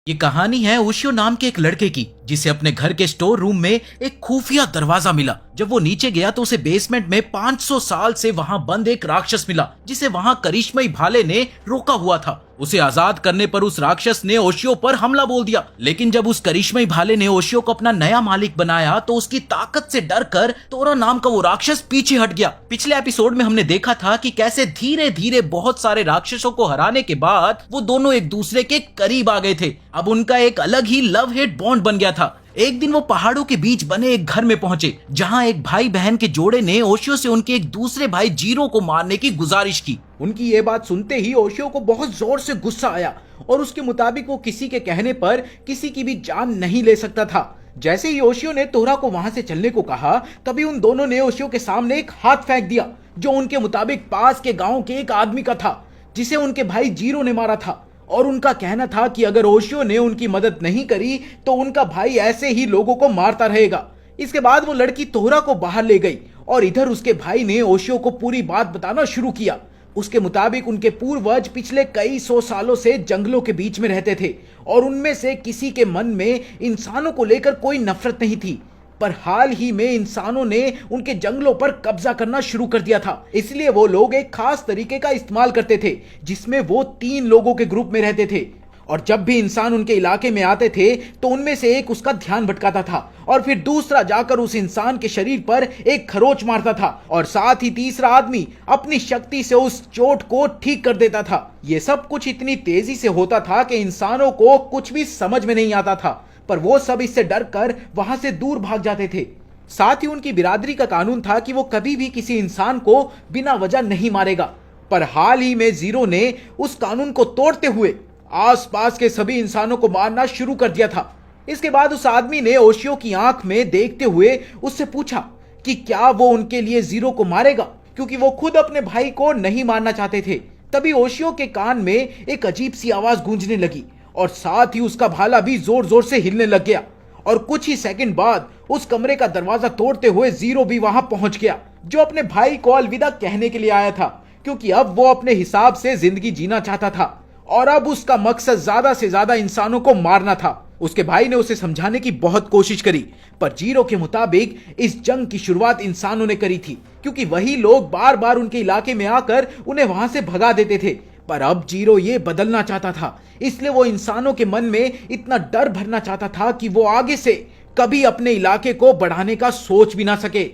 ये कहानी है ओशियो नाम के एक लड़के की, जिसे अपने घर के स्टोर रूम में एक खुफिया दरवाजा मिला। जब वो नीचे गया तो उसे बेसमेंट में 500 साल से वहां बंद एक राक्षस मिला, जिसे वहां करिश्मई भाले ने रोका हुआ था। उसे आजाद करने पर उस राक्षस ने ओशियो पर हमला बोल दिया, लेकिन जब उस करिश्मई भाले ने ओशियो को अपना नया मालिक बनाया तो उसकी ताकत से डर कर तोरा नाम का वो राक्षस पीछे हट गया। पिछले एपिसोड में हमने देखा था कि कैसे धीरे धीरे बहुत सारे राक्षसों को हराने के बाद वो दोनों एक दूसरे के करीब आ गए थे। अब उनका एक अलग ही लव हेट बॉन्ड बन गया था। एक दिन वो पहाड़ों के बीच बने एक घर में पहुंचे, जहां एक भाई बहन के जोड़े ने ओशियो से उनके एक दूसरे भाई जीरो को मारने की गुजारिश की। उनकी ये बात सुनते ही ओशियो को बहुत जोर से गुस्सा आया और उसके मुताबिक वो किसी के कहने पर किसी की भी जान नहीं ले सकता था। जैसे ही ओशियो ने तोरा को वहां से चलने को कहा, तभी उन दोनों ने ओशियो के सामने एक हाथ फेंक दिया, जो उनके मुताबिक पास के गाँव के एक आदमी का था, जिसे उनके भाई जीरो ने मारा था। और उनका कहना था कि अगर ओशियो ने उनकी मदद नहीं करी तो उनका भाई ऐसे ही लोगों को मारता रहेगा। इसके बाद वो लड़की तोहरा को बाहर ले गई और इधर उसके भाई ने ओशियो को पूरी बात बताना शुरू किया। उसके मुताबिक उनके पूर्वज पिछले कई सौ सालों से जंगलों के बीच में रहते थे और उनमें से किसी के मन में इंसानों को लेकर कोई नफरत नहीं थी, पर हाल ही में इंसानों ने उनके जंगलों पर कब्जा करना शुरू कर दिया था। इसलिए वो लोग एक खास तरीके का इस्तेमाल करते थे, जिसमें वो 3 लोगों के ग्रुप में रहते थे और जब भी इंसान उनके इलाके में आते थे तो उनमें से एक उसका ध्यान भटकाता था और फिर दूसरा जाकर उस इंसान के शरीर पर एक खरोच मारता था और साथ ही तीसरा आदमी अपनी शक्ति से उस चोट को ठीक कर देता था। ये सब कुछ इतनी तेजी से होता था कि इंसानों को कुछ भी समझ में नहीं आता था, पर वो सब इससे डर कर वहां से दूर भाग जाते थे। साथ ही उनकी बिरादरी का कानून था कि वो कभी भी किसी इंसान को बिना वजह नहीं मारेगा, पर हाल ही में जीरो ने उस कानून को तोड़ते हुए आसपास के सभी इंसानों को मारना शुरू कर दिया था। इसके बाद उस आदमी ने ओशियो की आंख में देखते हुए उससे पूछा कि क्या वो उनके लिए जीरो को मारेगा, क्योंकि वो खुद अपने भाई को नहीं मारना चाहते थे। तभी ओशियो के कान में एक अजीब सी आवाज गूंजने लगी और साथ ही उसका भाला भी जोर जोर से हिलने लग गया और कुछ ही सेकंड बाद उस कमरे का दरवाजा तोड़ते हुए जीरो भी वहां पहुंच गया, जो अपने भाई को अलविदा कहने के लिए आया था, क्योंकि अब वो अपने हिसाब से जिंदगी जीना चाहता था और अब उसका मकसद ज्यादा से ज्यादा इंसानों को मारना था। उसके भाई ने उसे समझाने की बहुत कोशिश करी, पर जीरो के मुताबिक इस जंग की शुरुआत इंसानों ने करी थी, क्योंकि वही लोग बार बार उनके इलाके में आकर उन्हें वहां से भगा देते थे। पर अब जीरो ये बदलना चाहता था, इसलिए वो इंसानों के मन में इतना डर भरना चाहता था कि वो आगे से कभी अपने इलाके को बढ़ाने का सोच भी ना सके।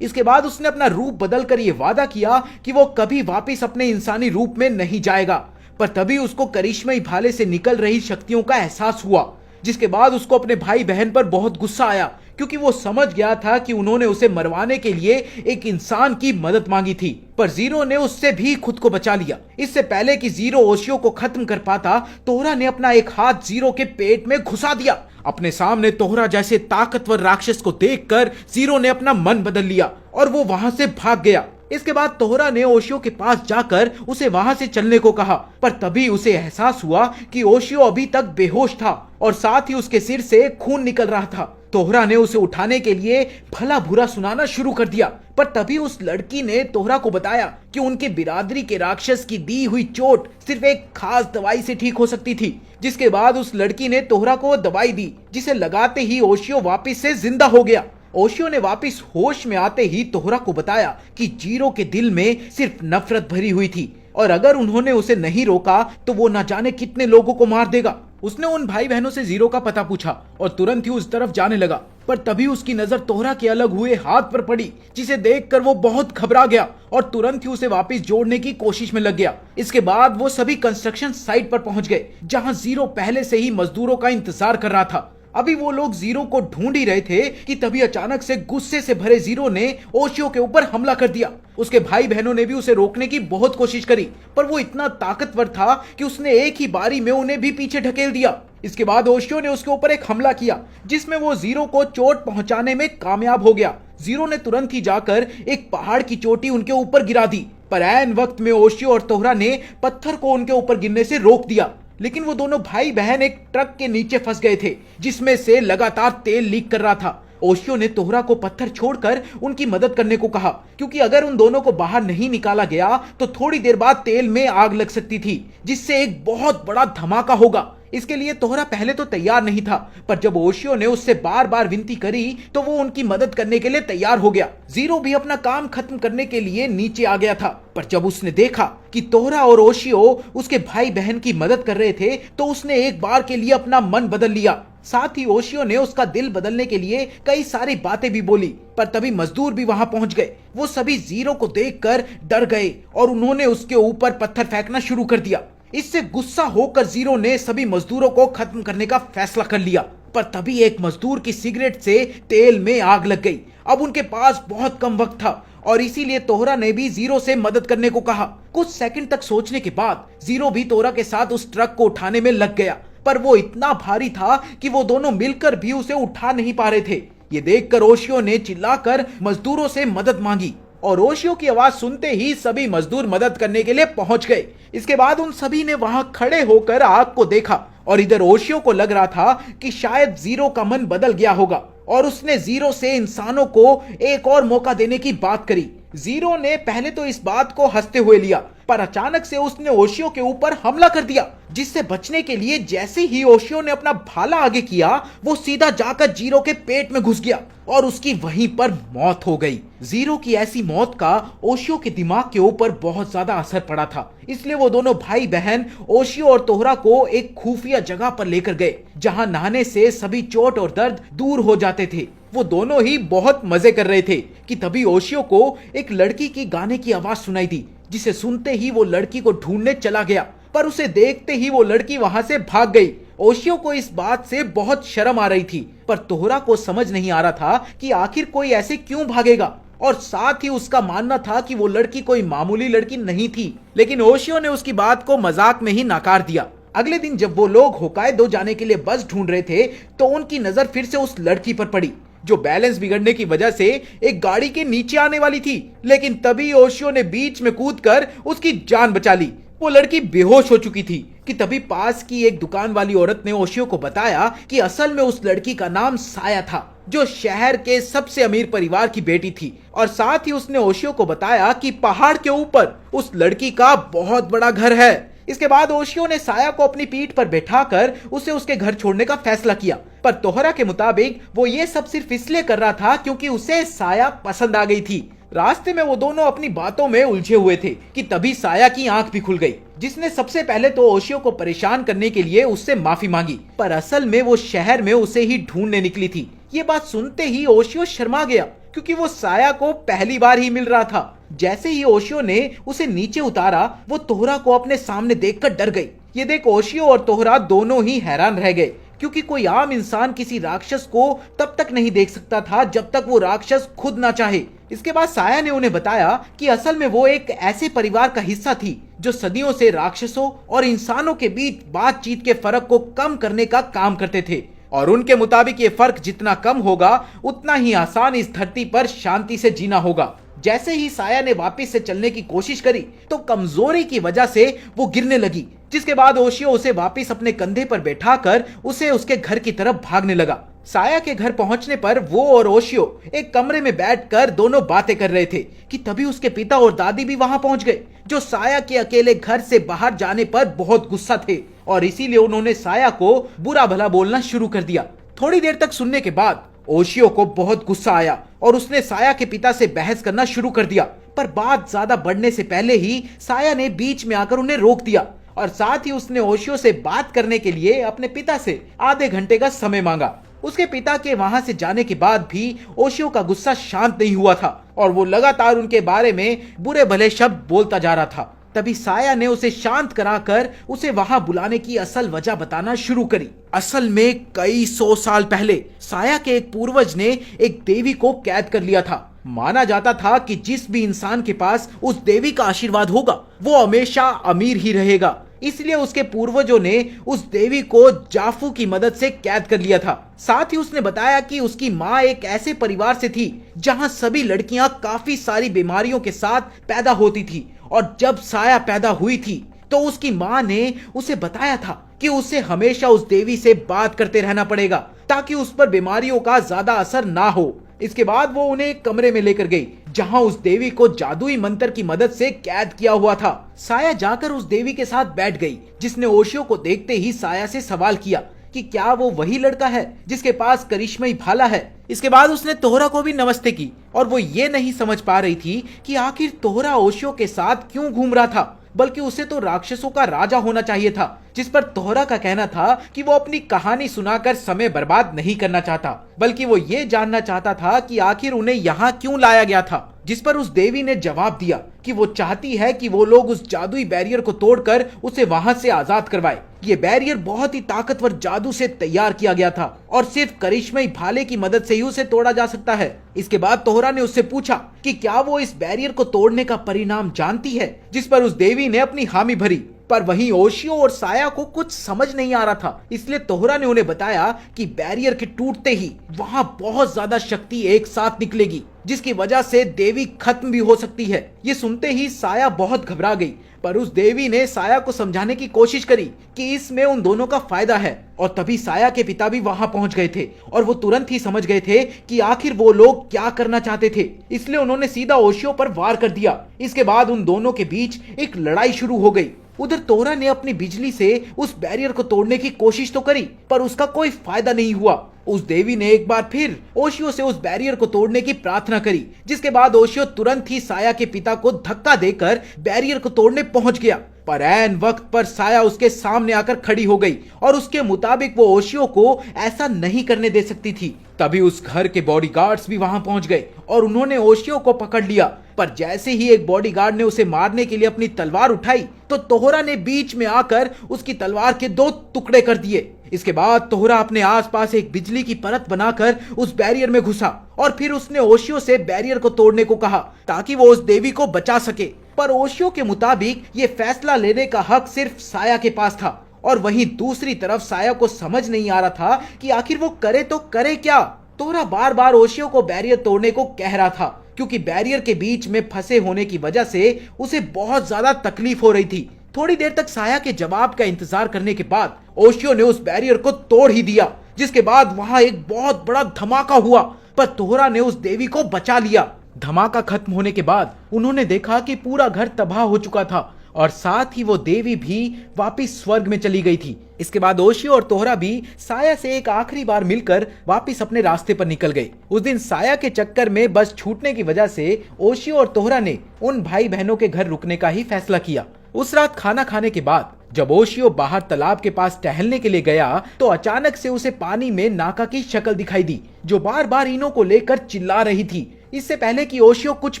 इसके बाद उसने अपना रूप बदलकर यह वादा किया कि वो कभी वापस अपने इंसानी रूप में नहीं जाएगा। पर तभी उसको करिश्मई भाले से निकल रही शक्तियों का एहसास हुआ, जिसके बाद उसको अपने भाई बहन पर बहुत गुस्सा आया, क्योंकि वो समझ गया था कि उन्होंने उसे मरवाने के लिए एक इंसान की मदद मांगी थी। पर जीरो ने उससे भी खुद को बचा लिया। इससे पहले कि जीरो ओशियो को खत्म कर पाता, तोहरा ने अपना एक हाथ जीरो के पेट में घुसा दिया। अपने सामने तोहरा जैसे ताकतवर राक्षस को देखकर जीरो ने अपना मन बदल लिया और वो वहां से भाग गया। इसके बाद तोहरा ने ओशियो के पास जाकर उसे वहां से चलने को कहा, पर तभी उसे एहसास हुआ कि ओशियो अभी तक बेहोश था और साथ ही उसके सिर से खून निकल रहा था। तोहरा ने उसे उठाने के लिए भला बुरा सुनाना शुरू कर दिया, पर तभी उस लड़की ने तोहरा को बताया कि उनके बिरादरी के राक्षस की दी हुई चोट सिर्फ एक खास दवाई से ठीक हो सकती थी। जिसके बाद उस लड़की ने तोहरा को दवाई दी, जिसे लगाते ही ओशियो वापिस से जिंदा हो गया। ओशियो ने वापिस होश में आते ही तोहरा को बताया कि जीरो के दिल में सिर्फ नफरत भरी हुई थी और अगर उन्होंने उसे नहीं रोका तो वो न जाने कितने लोगों को मार देगा। उसने उन भाई बहनों से जीरो का पता पूछा और तुरंत ही उस तरफ जाने लगा, पर तभी उसकी नजर तोहरा के अलग हुए हाथ पर पड़ी, जिसे देखकर वो बहुत घबरा गया और तुरंत ही उसे वापस जोड़ने की कोशिश में लग गया। इसके बाद वो सभी कंस्ट्रक्शन साइट पर पहुंच गए, जहां जीरो पहले से ही मजदूरों का इंतजार कर रहा था। अभी वो लोग जीरो को ढूंढ ही रहे थे कि तभी अचानक से गुस्से से भरे जीरो ने ओशियो के ऊपर हमला कर दिया। उसके भाई बहनों ने भी उसे रोकने की बहुत कोशिश करी, पर वो इतना ताकतवर था कि उसने एक ही बारी में उन्हें भी पीछे ढकेल दिया। इसके बाद ओशियो ने उसके ऊपर एक हमला किया, जिसमें वो जीरो को चोट पहुंचाने में कामयाब हो गया। जीरो ने तुरंत ही जाकर एक पहाड़ की चोटी उनके ऊपर गिरा दी, पर ऐन वक्त में ओशियो और तोहरा ने पत्थर को उनके ऊपर गिरने से रोक दिया। लेकिन वो दोनों भाई बहन एक ट्रक के नीचे फंस गए थे, जिसमें से लगातार तेल लीक कर रहा था। ओशियो ने तोहरा को पत्थर छोड़कर उनकी मदद करने को कहा, क्योंकि अगर उन दोनों को बाहर नहीं निकाला गया तो थोड़ी देर बाद तेल में आग लग सकती थी, जिससे एक बहुत बड़ा धमाका होगा। इसके लिए तोहरा पहले तो तैयार नहीं था, पर जब ओशियो ने उससे बार बार विनती करी तो वो उनकी मदद करने के लिए तैयार हो गया। जीरो भी अपना काम खत्म करने के लिए नीचे आ गया था, पर जब उसने देखा कि तोहरा और ओशियो उसके भाई बहन की मदद कर रहे थे तो उसने एक बार के लिए अपना मन बदल लिया। साथ ही ओशियो ने उसका दिल बदलने के लिए कई सारी बातें भी बोली, पर तभी मजदूर भी वहां पहुंच गए। वो सभी जीरो को देखकर डर गए और उन्होंने उसके ऊपर पत्थर फेंकना शुरू कर दिया। इससे गुस्सा होकर जीरो ने सभी मजदूरों को खत्म करने का फैसला कर लिया, पर तभी एक मजदूर की सिगरेट से तेल में आग लग गई। अब उनके पास बहुत कम वक्त था और इसीलिए तोहरा ने भी जीरो से मदद करने को कहा। कुछ सेकंड तक सोचने के बाद जीरो भी तोहरा के साथ उस ट्रक को उठाने में लग गया, पर वो इतना भारी था कि वो दोनों मिलकर भी उसे उठा नहीं पा रहे थे। ये देखकर ओशियो ने चिल्लाकर मजदूरों से मदद मांगी और ओशियो की आवाज सुनते ही सभी मजदूर मदद करने के लिए पहुंच गए। इसके बाद उन सभी ने वहां खड़े होकर आग को देखा और इधर ओशियो को लग रहा था कि शायद जीरो का मन बदल गया होगा और उसने जीरो से इंसानों को एक और मौका देने की बात करी। जीरो ने पहले तो इस बात को हंसते हुए लिया, पर अचानक से उसने ओशियो के ऊपर हमला कर दिया, जिससे बचने के लिए जैसे ही ओशियो ने अपना भाला आगे किया वो सीधा जाकर जीरो के पेट में घुस गया और उसकी वहीं पर मौत हो गई। जीरो की ऐसी मौत का ओशियो के दिमाग के ऊपर बहुत ज्यादा असर पड़ा था, इसलिए वो दोनों भाई बहन ओशियो और तोहरा को एक खुफिया जगह पर लेकर गए जहां नहाने से सभी चोट और दर्द दूर हो जाते थे। वो दोनों ही बहुत मजे कर रहे थे कि तभी ओशियो को एक लड़की की गाने की आवाज सुनाई दी, जिसे सुनते ही वो लड़की को ढूंढने चला गया, पर उसे देखते ही वो लड़की वहां से भाग गई। ओशियो को इस बात से बहुत शर्म आ रही थी, पर तोहरा को समझ नहीं आ रहा था कि आखिर कोई ऐसे क्यों भागेगा, और साथ ही उसका मानना था कि वो लड़की कोई मामूली लड़की नहीं थी, लेकिन ओशियो ने उसकी बात को मजाक में ही नकार दिया। अगले दिन जब वो लोग होकाइडो जाने के लिए बस ढूंढ रहे थे तो उनकी नजर फिर से उस लड़की पर पड़ी जो बैलेंस बिगड़ने की वजह से एक गाड़ी के नीचे आने वाली थी, लेकिन तभी ओशियो ने बीच में कूदकर उसकी जान बचा ली। वो लड़की बेहोश हो चुकी थी कि तभी पास की एक दुकान वाली औरत ने ओशियो को बताया कि असल में उस लड़की का नाम साया था, जो शहर के सबसे अमीर परिवार की बेटी थी, और साथ ही उसने ओशियो को बताया कि पहाड़ के ऊपर उस लड़की का बहुत बड़ा घर है। इसके बाद ओशियो ने साया को अपनी पीठ पर बैठाकर उसे उसके घर छोड़ने का फैसला किया, पर तोहरा के मुताबिक वो ये सब सिर्फ इसलिए कर रहा था क्योंकि उसे साया पसंद आ गई थी। रास्ते में वो दोनों अपनी बातों में उलझे हुए थे कि तभी साया की आंख भी खुल गई, जिसने सबसे पहले तो ओशियो को परेशान करने के लिए उससे माफी मांगी, पर असल में वो शहर में उसे ही ढूंढने निकली थी। ये बात सुनते ही ओशियो शर्मा गया क्योंकि वो साया को पहली बार ही मिल रहा था। जैसे ही ओशियो ने उसे नीचे उतारा वो तोहरा को अपने सामने देखकर डर गई। ये देख ओशियो और तोहरा दोनों ही हैरान रह गए क्योंकि कोई आम इंसान किसी राक्षस को तब तक नहीं देख सकता था जब तक वो राक्षस खुद ना चाहे। इसके बाद साया ने उन्हें बताया कि असल में वो एक ऐसे परिवार का हिस्सा थी जो सदियों से राक्षसों और इंसानों के बीच बातचीत के फर्क को कम करने का काम करते थे, और उनके मुताबिक ये फर्क जितना कम होगा उतना ही आसान इस धरती पर शांति से जीना होगा। जैसे ही साया ने वापस से चलने की कोशिश करी तो कमजोरी की वजह से वो गिरने लगी, जिसके बाद ओशियो उसे वापस अपने कंधे पर बैठाकर उसे उसके घर की तरफ भागने लगा। साया के घर पहुंचने पर वो और ओशियो एक कमरे में बैठकर दोनों बातें कर रहे थे कि तभी उसके पिता और दादी भी वहां पहुंच गए, जो साया के अकेले घर से बाहर जाने पर बहुत गुस्सा थे, और इसीलिए उन्होंने साया को बुरा भला बोलना शुरू कर दिया। थोड़ी देर तक सुनने के बाद ओशियो को बहुत गुस्सा आया और उसने साया के पिता से बहस करना शुरू कर दिया, पर बात ज्यादा बढ़ने से पहले ही साया ने बीच में आकर उन्हें रोक दिया, और साथ ही उसने ओशियो से बात करने के लिए अपने पिता से आधे घंटे का समय मांगा। उसके पिता के वहां से जाने के बाद भी ओशियो का गुस्सा शांत नहीं हुआ था और वो लगातार उनके बारे में बुरे भले शब्द बोलता जा रहा था। तभी साया ने उसे शांत कराकर उसे वहां बुलाने की असल वजह बताना शुरू करी। असल में कई 100 साल पहले साया के एक पूर्वज ने एक देवी को कैद कर लिया था। माना जाता था कि जिस भी इंसान के पास उस देवी का आशीर्वाद होगा वो हमेशा अमीर ही रहेगा, इसलिए उसके पूर्वजों ने उस देवी को जाफू की मदद से कैद कर लिया था। साथ ही उसने बताया कि उसकी माँ एक ऐसे परिवार से थी जहां सभी लड़कियां काफी सारी बीमारियों के साथ पैदा होती थी, और जब साया पैदा हुई थी तो उसकी माँ ने उसे बताया था कि उसे हमेशा उस देवी से बात करते रहना पड़ेगा ताकि उस पर बीमारियों का ज्यादा असर ना हो। इसके बाद वो उन्हें एक कमरे में लेकर गई जहां उस देवी को जादुई मंत्र की मदद से कैद किया हुआ था। साया जाकर उस देवी के साथ बैठ गई, जिसने ओशियो को देखते ही साया से सवाल किया कि क्या वो वही लड़का है जिसके पास करिश्मई भाला है। इसके बाद उसने तोहरा को भी नमस्ते की और वो ये नहीं समझ पा रही थी कि आखिर तोहरा ओशियो के साथ क्यों घूम रहा था, बल्कि उसे तो राक्षसों का राजा होना चाहिए था। जिस पर तोहरा का कहना था कि वो अपनी कहानी सुनाकर समय बर्बाद नहीं करना चाहता, बल्कि वो ये जानना चाहता था कि आखिर उन्हें यहाँ क्यों लाया गया था। जिस पर उस देवी ने जवाब दिया कि वो चाहती है कि वो लोग उस जादुई बैरियर को तोड़कर उसे वहां से आजाद करवाए। ये बैरियर बहुत ही ताकतवर जादू से तैयार किया गया था और सिर्फ करिश्मई भाले की मदद से ही उसे तोड़ा जा सकता है। इसके बाद तोहरा ने उससे पूछा कि क्या वो इस बैरियर को तोड़ने का परिणाम जानती है, जिस पर उस देवी ने अपनी हामी भरी। पर वहीं ओशियो और साया को कुछ समझ नहीं आ रहा था, इसलिए तोहरा ने उन्हें बताया कि बैरियर के टूटते ही वहां बहुत ज्यादा शक्ति एक साथ निकलेगी, जिसकी वजह से देवी खत्म भी हो सकती है। ये सुनते ही साया बहुत घबरा गई, पर उस देवी ने साया को समझाने की कोशिश करी कि इसमें उन दोनों का फायदा है। और तभी साया के पिता भी वहां पहुंच गए थे और वो तुरंत ही समझ गए थे कि आखिर वो लोग क्या करना चाहते थे, इसलिए उन्होंने सीधा ओशियो पर वार कर दिया। इसके बाद उन दोनों के बीच एक लड़ाई शुरू हो गई। उधर तोहरा ने अपनी बिजली से उस बैरियर को तोड़ने की कोशिश तो करी, पर उसका कोई फायदा नहीं हुआ। उस देवी ने एक बार फिर ओशियो से उस बैरियर को तोड़ने की प्रार्थना करी, जिसके बाद ओशियो तुरंत ही साया के पिता को धक्का देकर बैरियर को तोड़ने पहुंच गया। पर ऐन वक्त पर साया उसके सामने आकर खड़ी हो गई और उसके मुताबिक वो ओशियो को ऐसा नहीं करने दे सकती थी। तभी उस घर के बॉडीगार्ड्स भी वहां पहुंच गए और उन्होंने ओशियो को पकड़ लिया। पर जैसे ही एक बॉडीगार्ड ने उसे मारने के लिए अपनी तलवार उठाई तो तोहरा ने बीच में आकर उसकी तलवार के 2 टुकड़े कर दिए। इसके बाद तोहरा अपने आसपास एक बिजली की परत बनाकर उस बैरियर में घुसा और फिर उसने ओशियो से बैरियर को तोड़ने को कहा ताकि वो उस देवी को बचा सके। पर ओशियो के मुताबिक ये फैसला लेने का हक सिर्फ साया के पास था और वहीं दूसरी तरफ साया को समझ नहीं आ रहा था कि आखिर वो करे तो करे क्या। तोहरा बार बार ओशियो को बैरियर तोड़ने को कह रहा था, क्योंकि बैरियर के बीच में फंसे होने की वजह से उसे बहुत ज्यादा तकलीफ हो रही थी। थोड़ी देर तक साया के जवाब का इंतजार करने के बाद ओशियो ने उस बैरियर को तोड़ ही दिया, जिसके बाद वहां एक बहुत बड़ा धमाका हुआ, पर तोहरा ने उस देवी को बचा लिया। धमाका खत्म होने के बाद उन्होंने देखा कि पूरा घर तबाह हो चुका था और साथ ही वो देवी भी वापिस स्वर्ग में चली गई थी। इसके बाद ओशियो और तोहरा भी साया से एक आखिरी बार मिलकर वापिस अपने रास्ते पर निकल गए। उस दिन साया के चक्कर में बस छूटने की वजह से ओशियो और तोहरा ने उन भाई बहनों के घर रुकने का ही फैसला किया। उस रात खाना खाने के बाद जब ओशियो बाहर तालाब के पास टहलने के लिए गया तो अचानक से उसे पानी में नाका की शक्ल दिखाई दी, जो बार बार इनो को लेकर चिल्ला रही थी। इससे पहले कि ओशियो कुछ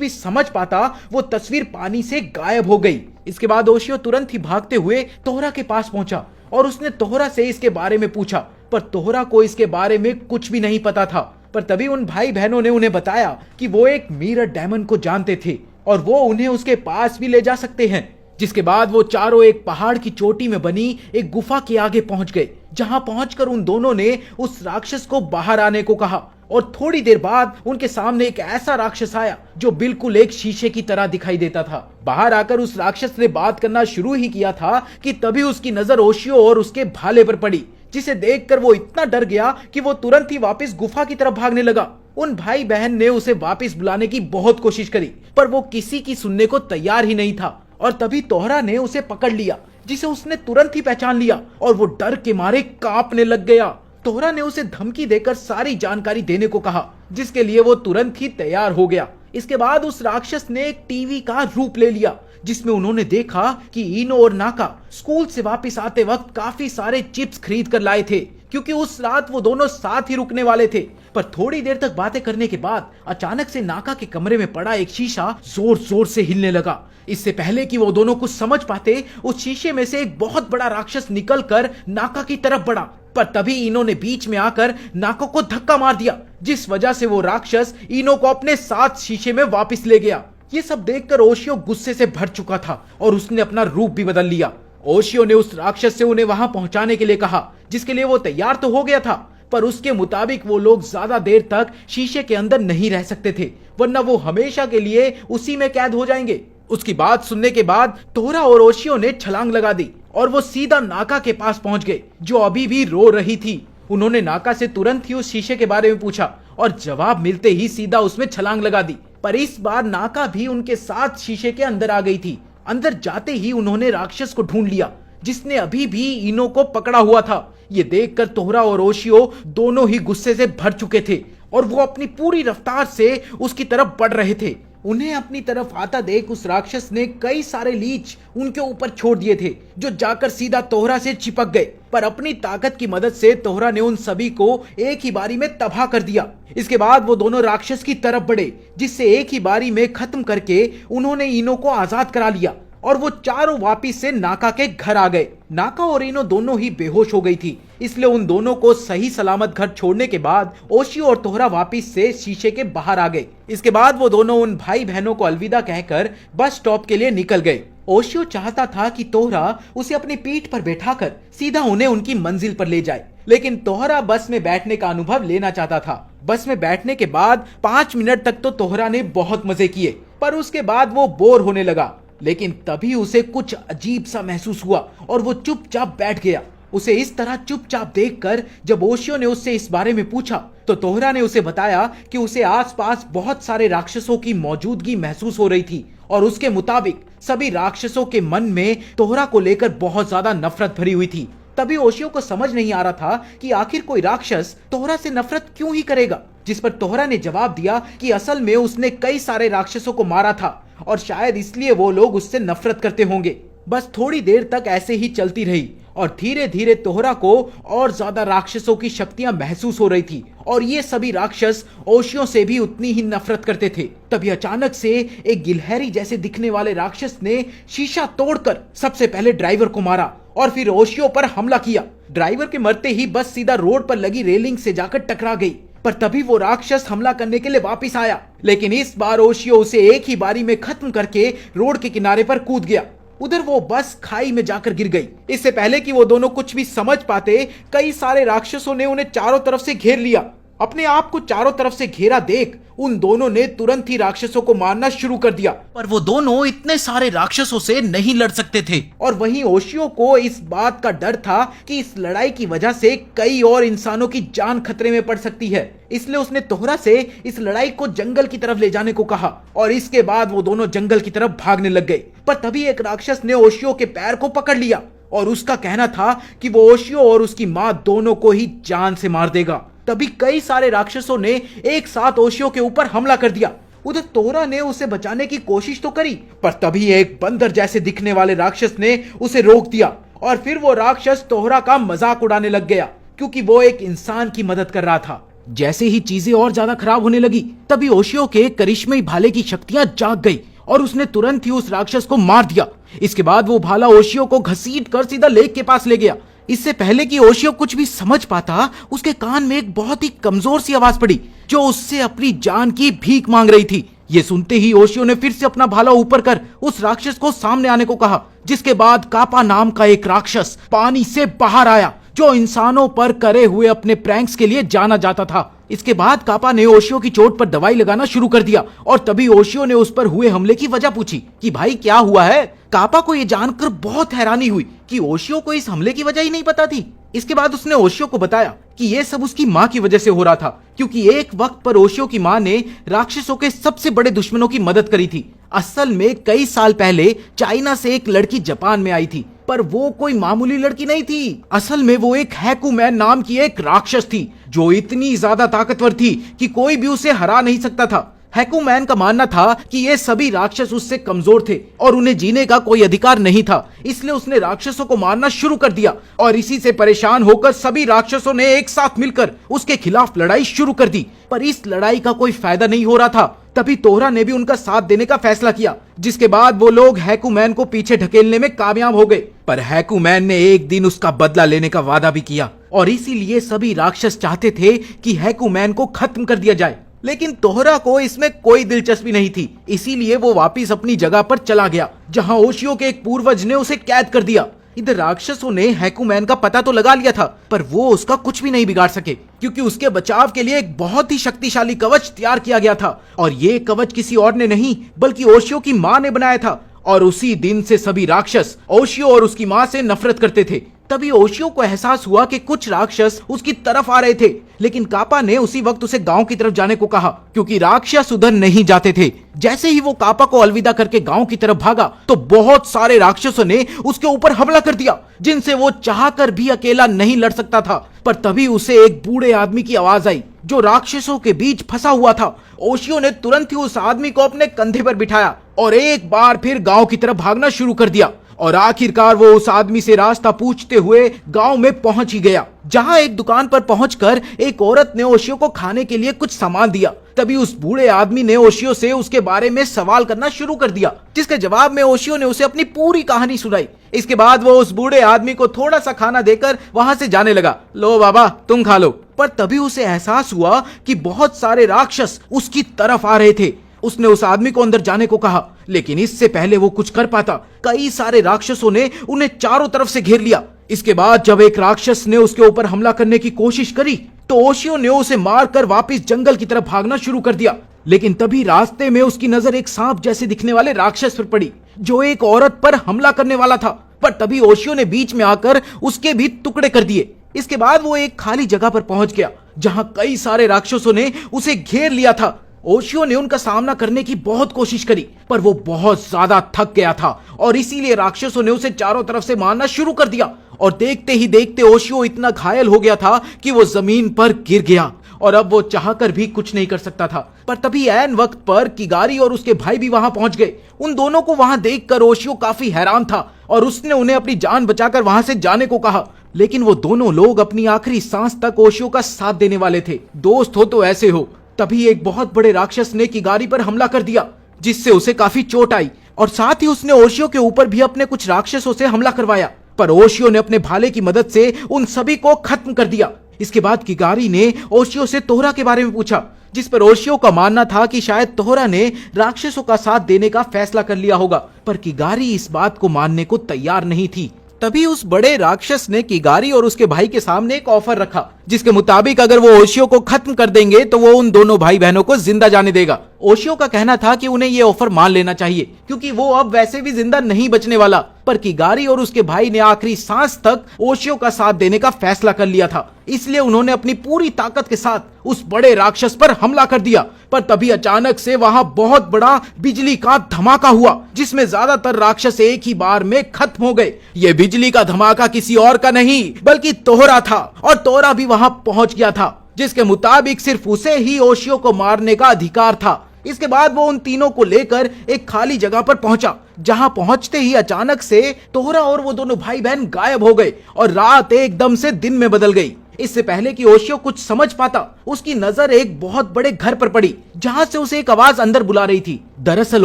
भी समझ पाता वो तस्वीर पानी से गायब हो गई। इसके बाद ओशियो तुरंत ही भागते हुए तोहरा के पास पहुंचा और उसने तोहरा से इसके बारे में पूछा, पर तोहरा को इसके बारे में कुछ भी नहीं पता था। पर तभी उन भाई बहनों ने उन्हें बताया कि वो एक मिरर डायमंड को जानते थे और वो उन्हें उसके पास भी ले जा सकते हैं। जिसके बाद वो चारों एक पहाड़ की चोटी में बनी एक गुफा के आगे पहुंच गए, जहां पहुंचकर उन दोनों ने उस राक्षस को बाहर आने को कहा और थोड़ी देर बाद उनके सामने एक ऐसा राक्षस आया जो बिल्कुल एक शीशे की तरह दिखाई देता था। बाहर आकर उस राक्षस ने बात करना शुरू ही किया था कि तभी उसकी नजर ओशियो और उसके भाले पर पड़ी, जिसे देखकर वो इतना डर गया कि वो तुरंत ही वापस गुफा की तरफ भागने लगा। उन भाई बहन ने उसे वापस बुलाने की बहुत कोशिश करी, पर वो किसी की सुनने को तैयार ही नहीं था। और तभी तोहरा ने उसे पकड़ लिया, जिसे उसने तुरंत ही पहचान लिया और वो डर के मारे कांपने लग गया। तोहरा ने उसे धमकी देकर सारी जानकारी देने को कहा, जिसके लिए वो तुरंत ही तैयार हो गया। इसके बाद उस राक्षस ने एक टीवी का रूप ले लिया, जिसमें उन्होंने देखा कि इनो और नाका स्कूल से वापस आते वक्त काफी सारे चिप्स खरीद कर लाए थे, क्योंकि उस रात वो दोनों साथ ही रुकने वाले थे। पर थोड़ी देर तक बातें करने के बाद अचानक से नाका के कमरे में पड़ा एक शीशा जोर जोर से हिलने लगा। इससे पहले कि वो दोनों कुछ समझ पाते, उस शीशे में से एक बहुत बड़ा राक्षस निकलकर नाका की तरफ बढ़ा। पर तभी इनो ने बीच में आकर नाका को धक्का मार दिया, जिस वजह से वो राक्षस इनो को अपने साथ शीशे में वापस ले गया। ये सब देखकर ओशियो गुस्से से भर चुका था और उसने अपना रूप भी बदल लिया। ओशियो ने उस राक्षस से उन्हें वहां पहुंचाने के लिए कहा, जिसके लिए वो तैयार तो हो गया था, पर उसके मुताबिक वो लोग ज्यादा देर तक शीशे के अंदर नहीं रह सकते थे, वरना वो हमेशा के लिए उसी में कैद हो जाएंगे। उसकी बात सुनने के बाद तोहरा और ओशियो ने छलांग लगा दी और वो सीधा नाका के पास पहुंच गए, जो अभी भी रो रही थी। उन्होंने नाका से तुरंत ही उस शीशे के बारे में पूछा और जवाब मिलते ही सीधा उसमें छलांग लगा दी। पर इस बार नाका भी उनके साथ शीशे के अंदर आ गई थी। अंदर जाते ही उन्होंने राक्षस को ढूंढ लिया जिसने अभी भी इनो को पकड़ा हुआ था। ये देखकर तोहरा और ओशियो दोनों ही गुस्से से भर चुके थे और वो अपनी पूरी रफ्तार से उसकी तरफ बढ़ रहे थे। उन्हें अपनी तरफ आता देख उस राक्षस ने कई सारे लीच उनके ऊपर छोड़ दिए थे जो जाकर सीधा तोहरा से चिपक गए, पर अपनी ताकत की मदद से तोहरा ने उन सभी को एक ही बारी में तबाह कर दिया। इसके बाद वो दोनों राक्षस की तरफ बढ़े जिससे एक ही बारी में खत्म करके उन्होंने इनो को आजाद करा लिया और वो चारों वापिस से नाका के घर आ गए। नाका और इनो दोनों ही बेहोश हो गई थी, इसलिए उन दोनों को सही सलामत घर छोड़ने के बाद ओशियो और तोहरा वापिस से शीशे के बाहर आ गए। इसके बाद वो दोनों उन भाई बहनों को अलविदा कहकर बस स्टॉप के लिए निकल गए। ओशियो चाहता था कि तोहरा उसे अपनी पीठ पर बैठाकर सीधा उन्हें उनकी मंजिल पर ले जाए, लेकिन तोहरा बस में बैठने का अनुभव लेना चाहता था। बस में बैठने के बाद 5 मिनट तक तो तोहरा ने बहुत मजे किए, पर उसके बाद वो बोर होने लगा। लेकिन तभी उसे कुछ अजीब सा महसूस हुआ और वो चुपचाप बैठ गया। उसे इस तरह चुपचाप देखकर जब ओशियो ने उससे इस बारे में पूछा तो तोहरा ने उसे बताया कि उसे आसपास बहुत सारे राक्षसों की मौजूदगी महसूस हो रही थी और उसके मुताबिक सभी राक्षसों के मन में तोहरा को लेकर बहुत ज्यादा नफरत भरी हुई थी। तभी ओशियो को समझ नहीं आ रहा था कि आखिर कोई राक्षस तोहरा से नफरत क्यों ही करेगा, जिस पर तोहरा ने जवाब दिया कि असल में उसने कई सारे राक्षसों को मारा था और शायद इसलिए वो लोग उससे नफरत करते होंगे। बस थोड़ी देर तक ऐसे ही चलती रही और धीरे धीरे तोहरा को और ज्यादा राक्षसों की शक्तियां महसूस हो रही थी और ये सभी राक्षस ओशियो से भी उतनी ही नफरत करते थे। तभी अचानक से एक गिलहरी जैसे दिखने वाले राक्षस ने शीशा तोड़कर सबसे पहले ड्राइवर को मारा और फिर ओशियो पर हमला किया। ड्राइवर के मरते ही बस सीधा रोड पर लगी रेलिंग से जाकर टकरा गई, पर तभी वो राक्षस हमला करने के लिए वापस आया, लेकिन इस बार ओशियो उसे एक ही बारी में खत्म करके रोड के किनारे पर कूद गया। उधर वो बस खाई में जाकर गिर गई। इससे पहले कि वो दोनों कुछ भी समझ पाते, कई सारे राक्षसों ने उन्हें चारों तरफ से घेर लिया। अपने आप को चारों तरफ से घेरा देख उन दोनों ने तुरंत ही राक्षसों को मारना शुरू कर दिया, पर वो दोनों इतने सारे राक्षसों से नहीं लड़ सकते थे। और वहीं ओशियो को इस बात का डर था कि इस लड़ाई की वजह से कई और इंसानों की जान खतरे में पड़ सकती है, इसलिए उसने तोहरा से इस लड़ाई को जंगल की तरफ ले जाने को कहा और इसके बाद वो दोनों जंगल की तरफ भागने लग गए। पर तभी एक राक्षस ने ओशियो के पैर को पकड़ लिया और उसका कहना था कि वो ओशियो और उसकी मां दोनों को ही जान से मार देगा। तभी कई सारे राक्षसों ने एक साथ ओशियो के ऊपर हमला कर दिया। उधर तोहरा ने उसे बचाने की कोशिश तो करी, पर तभी एक बंदर जैसे दिखने वाले राक्षस ने उसे रोक दिया और फिर वो राक्षस तोहरा का मजाक उड़ाने लग गया क्योंकि वो एक इंसान की मदद कर रहा था। जैसे ही चीजें और ज्यादा खराब होने लगी तभी ओशियो के करिश्मई भाले की शक्तियां जाग गई और उसने तुरंत ही उस राक्षस को मार दिया। इसके बाद वो भाला ओशियो को घसीट कर सीधा लेक के पास ले गया। इससे पहले कि ओशियो कुछ भी समझ पाता, उसके कान में एक बहुत ही कमजोर सी आवाज पड़ी जो उससे अपनी जान की भीख मांग रही थी। ये सुनते ही ओशियो ने फिर से अपना भाला ऊपर कर उस राक्षस को सामने आने को कहा, जिसके बाद कापा नाम का एक राक्षस पानी से बाहर आया जो इंसानों पर करे हुए अपने प्रैंक्स के लिए जाना जाता था। इसके बाद कापा ने ओशियो की चोट पर दवाई लगाना शुरू कर दिया और तभी ओशियो ने उस पर हुए हमले की वजह पूछी कि भाई क्या हुआ है। कापा को यह जानकर बहुत हैरानी हुई कि ओशियो को इस हमले की वजह ही नहीं पता थी। इसके बाद उसने ओशियो को बताया कि यह सब उसकी मां की वजह से हो रहा था, क्योंकि एक वक्त पर ओशियो की मां ने राक्षसों के सबसे बड़े दुश्मनों की मदद करी थी। असल में कई साल पहले चाइना से एक लड़की जापान में आई थी, पर वो कोई मामूली लड़की नहीं थी। असल में वो एक हैकुमैन नाम की एक राक्षस थी जो इतनी ज्यादा ताकतवर थी कि कोई भी उसे हरा नहीं सकता था। हैकुमैन का मानना था कि ये सभी राक्षस उससे कमजोर थे और उन्हें जीने का कोई अधिकार नहीं था, इसलिए उसने राक्षसों को मारना शुरू कर दिया और इसी से परेशान होकर सभी राक्षसों ने एक साथ मिलकर उसके खिलाफ लड़ाई शुरू कर दी। पर इस लड़ाई का कोई फायदा नहीं हो रहा था। तभी तोहरा ने भी उनका साथ देने का फैसला किया, जिसके बाद वो लोग हैकुमैन को पीछे ढकेलने में कामयाब हो गए। पर हैकुमैन ने एक दिन उसका बदला लेने का वादा भी किया और इसीलिए सभी राक्षस चाहते थे कि हैकुमैन को खत्म कर दिया जाए, लेकिन तोहरा को इसमें कोई दिलचस्पी नहीं थी। इसीलिए वो वापस अपनी जगह पर चला गया जहां ओशियो के एक पूर्वज ने उसे कैद कर दिया। इधर राक्षसों ने हैकुमैन का पता तो लगा लिया था, पर वो उसका कुछ भी नहीं बिगाड़ सके, क्योंकि उसके बचाव के लिए एक बहुत ही शक्तिशाली कवच तैयार किया गया था और ये कवच किसी और ने नहीं बल्कि ओशियो की मां ने बनाया था। और उसी दिन से सभी राक्षस ओशियो और उसकी मां से नफरत करते थे। तभी ओशियो को एहसास हुआ कि कुछ राक्षस उसकी तरफ आ रहे थे, लेकिन कापा ने उसी वक्त उसे गांव की तरफ जाने को कहा क्योंकि राक्षस उधर नहीं जाते थे। जैसे ही वो कापा को अलविदा करके गांव की तरफ भागा तो बहुत सारे राक्षसों ने उसके ऊपर हमला कर दिया, जिनसे वो चाहकर भी अकेला नहीं लड़ सकता था। पर तभी उसे एक बूढ़े आदमी की आवाज आई जो राक्षसों के बीच फंसा हुआ था। ओशियो ने तुरंत ही उस आदमी को अपने कंधे पर बिठाया और एक बार फिर गांव की तरफ भागना शुरू कर दिया और आखिरकार वो उस आदमी से रास्ता पूछते हुए गांव में पहुंच ही गया, जहां एक दुकान पर पहुंचकर एक औरत ने ओशियो को खाने के लिए कुछ सामान दिया। तभी उस बूढ़े आदमी ने ओशियो से उसके बारे में सवाल करना शुरू कर दिया, जिसके जवाब में ओशियो ने उसे अपनी पूरी कहानी सुनाई। इसके बाद वो उस बूढ़े आदमी को थोड़ा सा खाना देकर वहां से जाने लगा। लो बाबा, तुम खा लो। पर तभी उसे एहसास हुआ कि बहुत सारे राक्षस उसकी तरफ आ रहे थे। उसने उस आदमी को अंदर जाने को कहा, लेकिन इससे पहले वो कुछ कर पाता, कई सारे राक्षसों ने उन्हें चारों तरफ से घेर लिया। इसके बाद जब एक राक्षस ने उसके ऊपर हमला करने की कोशिश करी तो ओशियो ने उसे मारकर वापस जंगल की तरफ भागना शुरू कर दिया। लेकिन तभी रास्ते में उसकी नजर एक सांप जैसे दिखने वाले राक्षस पर पड़ी जो एक औरत पर हमला करने वाला था। पर तभी ओशियो ने बीच में आकर उसके भी टुकड़े कर दिए। इसके बाद वो एक खाली जगह पर पहुंच गया जहां कई सारे राक्षसों ने उसे घेर लिया था। ओशियो ने उनका सामना करने की बहुत कोशिश करी पर वो बहुत ज्यादा थक गया था और इसीलिए राक्षसों ने उसे चारों तरफ से मारना शुरू कर दिया और देखते ही देखते ओशियो इतना घायल हो गया था कि वो जमीन पर गिर गया और अब वो चाहकर भी कुछ नहीं कर सकता था। पर तभी ऐन वक्त पर किगारी और उसके भाई भी वहां पहुंच गए। उन दोनों को वहां देखकर ओशियो काफी हैरान था और उसने उन्हें अपनी जान बचाकर वहां से जाने को कहा, लेकिन वो दोनों लोग अपनी आखिरी सांस तक ओशियो का साथ देने वाले थे। दोस्त हो तो ऐसे हो। तभी एक बहुत बड़े राक्षस ने किगारी पर हमला कर दिया जिससे उसे काफी चोट आई और साथ ही उसने ओशियो के ऊपर भी अपने कुछ राक्षसों से हमला करवाया। पर ओशियो ने अपने भाले की मदद से उन सभी को खत्म कर दिया। इसके बाद किगारी ने ओशियो से तोहरा के बारे में पूछा, जिस पर ओशियो का मानना था कि शायद तोहरा ने राक्षसों का साथ देने का फैसला कर लिया होगा। पर किगारी इस बात को मानने को तैयार नहीं थी। तभी उस बड़े राक्षस ने किगारी और उसके भाई के सामने एक ऑफर रखा जिसके मुताबिक अगर वो ओशियो को खत्म कर देंगे तो वो उन दोनों भाई बहनों को जिंदा जाने देगा। ओशियो का कहना था कि उन्हें ये ऑफर मान लेना चाहिए क्योंकि वो अब वैसे भी जिंदा नहीं बचने वाला। पर किगारी और उसके भाई ने आखिरी सांस तक ओशियो का साथ देने का फैसला कर लिया था, इसलिए उन्होंने अपनी पूरी ताकत के साथ उस बड़े राक्षस पर हमला कर दिया। पर तभी अचानक से वहां बहुत बड़ा बिजली का धमाका हुआ जिसमें ज्यादातर राक्षस एक ही बार में खत्म हो गए। ये बिजली का धमाका किसी और का नहीं बल्कि तोहरा था और तोहरा भी वहां पहुंच गया था, जिसके मुताबिक सिर्फ उसे ही ओशियो को मारने का अधिकार था। इसके बाद वो उन तीनों को लेकर एक खाली जगह पर पहुंचा, जहां पहुंचते ही अचानक से तोहरा और वो दोनों भाई बहन गायब हो गए और रात एकदम से दिन में बदल गई। इससे पहले कि ओशियो कुछ समझ पाता, उसकी नजर एक बहुत बड़े घर पर पड़ी जहां से उसे एक आवाज अंदर बुला रही थी। दरअसल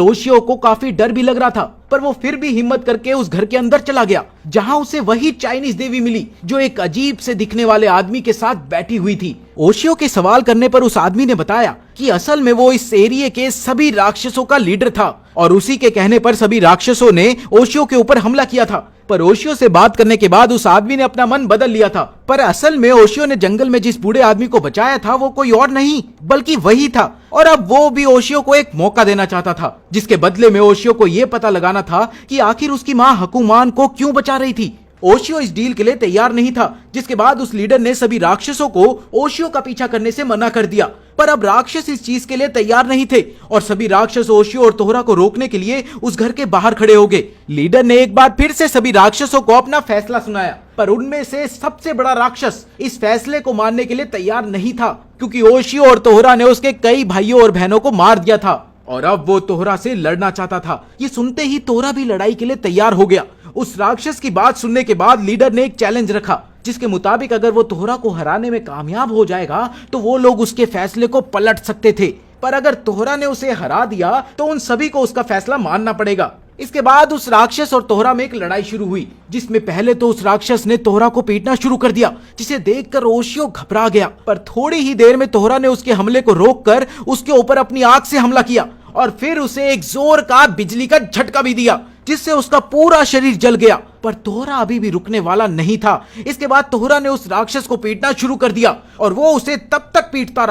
ओशियो को काफी डर भी लग रहा था पर वो फिर भी हिम्मत करके उस घर के अंदर चला गया जहां उसे वही चाइनीज देवी मिली जो एक अजीब से दिखने वाले आदमी के साथ बैठी हुई थी। ओशियो के सवाल करने पर उस आदमी ने बताया कि असल में वो इस एरिया के सभी राक्षसों का लीडर था और उसी के कहने पर सभी राक्षसों ने ओशियो के ऊपर हमला किया था। पर ओशियो से बात करने के बाद उस आदमी ने अपना मन बदल लिया था। पर असल में ओशियो ने जंगल में जिस बूढ़े आदमी को बचाया था वो कोई और नहीं बल्कि वही था और अब वो भी ओशियो को एक मौका देना चाहता था, जिसके बदले में ओशियो को यह पता लगाना था कि आखिर उसकी माँ हकुमान को क्यों बचा रही थी। ओशियो इस डील के लिए तैयार नहीं था, जिसके बाद उस लीडर ने सभी राक्षसों को ओशियो का पीछा करने से मना कर दिया। पर अब राक्षस इस चीज के लिए तैयार नहीं थे और सभी राक्षस ओशियो और तोहरा को रोकने के लिए उस घर के बाहर खड़े हो गए। लीडर ने एक बार फिर से सभी राक्षसों को अपना फैसला सुनाया, पर उनमें से सबसे बड़ा राक्षस इस फैसले को मानने के लिए तैयार नहीं था क्योंकि ओशियो और तोहरा ने उसके कई भाइयों और बहनों को मार दिया था और अब वो तोहरा से लड़ना चाहता था। ये सुनते ही तोहरा भी लड़ाई के लिए तैयार हो गया। उस राक्षस की बात सुनने के बाद लीडर ने एक चैलेंज रखा जिसके मुताबिक अगर वो तोहरा को हराने में कामयाब हो जाएगा तो वो लोग उसके फैसले को पलट सकते थे, पर अगर तोहरा ने उसे हरा दिया तो उन सभी को उसका फैसला मानना पड़ेगा। इसके बाद उस राक्षस और तोहरा में एक लड़ाई शुरू हुई जिसमें पहले तो उस राक्षस ने तोहरा को पीटना शुरू कर दिया, जिसे देखकर ओशियो घबरा गया। पर थोड़ी ही देर में तोहरा ने उसके हमले को रोककर उसके ऊपर अपनी आंख से हमला किया और फिर उसे एक जोर का बिजली का झटका भी दिया जिससे उसका पूरा शरीर जल गया। पर तोहरा अभी भी रुकने वाला नहीं था। इसके बाद तोहरा ने उस राक्षस को पीटना शुरू कर दिया और वो उसे तब तक पीटता